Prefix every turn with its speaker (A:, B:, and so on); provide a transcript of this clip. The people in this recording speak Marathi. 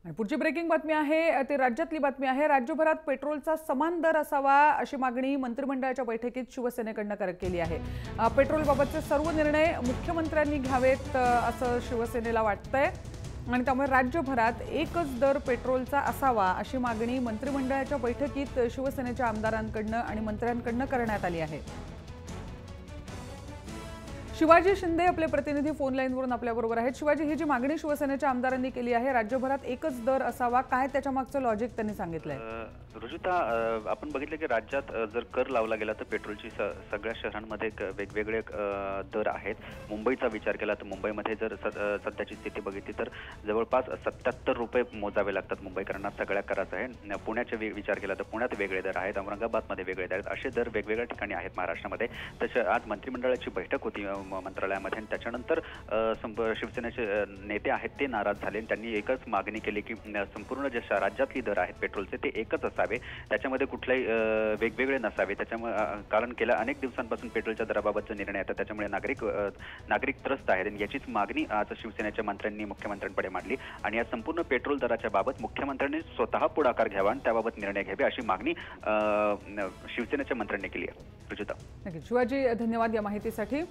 A: आणि पुढची ब्रेकिंग बातमी आहे ती राज्यातली बातमी आहे। राज्यभरात पेट्रोलचा समान दर असावा अशी मागणी मंत्रिमंडळाच्या बैठकीत शिवसेनेकडून केली आहे। पेट्रोलबाबतचे सर्व निर्णय मुख्यमंत्र्यांनी घ्यावेत असं शिवसेनेला वाटतंय आणि त्यामुळे राज्यभरात एकच दर पेट्रोलचा असावा अशी मागणी मंत्रिमंडळाच्या बैठकीत शिवसेनेच्या आमदारांकडून आणि मंत्र्यांकडून करण्यात आली आहे। शिवाजी शिंदे आपले प्रतिनिधी फोन लाईनवरून आपल्याबरोबर आहेत। शिवाजी, ही जी मागणी शिवसेनेच्या आमदारांनी केली आहे राज्यभरात एकच दर असावा, काय त्याच्या मागचं लॉजिक त्यांनी सांगितलंय?
B: रुजुता, आपण बघितलं की राज्यात जर कर लावला गेला तर पेट्रोलची सगळ्या शहरांमध्ये वेगवेगळे दर आहेत। मुंबईचा विचार केला तर मुंबईमध्ये जर सध्याची स्थिती बघितली तर जवळपास 77 रुपये मोजावे लागतात मुंबईकरांना सगळ्या कराचा आहे। पुण्याचे विचार केला तर पुण्यात वेगळे दर आहेत, औरंगाबादमध्ये वेगळे दर आहेत, असे दर वेगवेगळ्या ठिकाणी आहेत महाराष्ट्रामध्ये। तसे आज मंत्रिमंडळाची बैठक होती मंत्रालयामध्ये आणि त्याच्यानंतर शिवसेनेचे नेते आहेत ते नाराज झाले। त्यांनी एकच मागणी केली की संपूर्ण जे राज्यातली दर आहेत पेट्रोलचे ते एकच असावे, त्याच्यामध्ये कुठलाही वेगवेगळे नसावे। त्याच्यामुळे कारण गेल्या अनेक दिवसांपासून पेट्रोलच्या दराबाबतचे निर्णय येतात, त्याच्यामुळे नागरिक त्रस्त आहेत। याचीच मागणी आज शिवसेनेच्या मंत्र्यांनी मुख्यमंत्र्यांकडे मांडली आणि या संपूर्ण पेट्रोल दराच्या बाबत मुख्यमंत्र्यांनी स्वतः पुढाकार घ्यावा आणि त्याबाबत निर्णय घ्यावे अशी मागणी शिवसेनेच्या मंत्र्यांनी केली आहे। रुजुता,
A: शिवाजी, धन्यवाद या माहितीसाठी।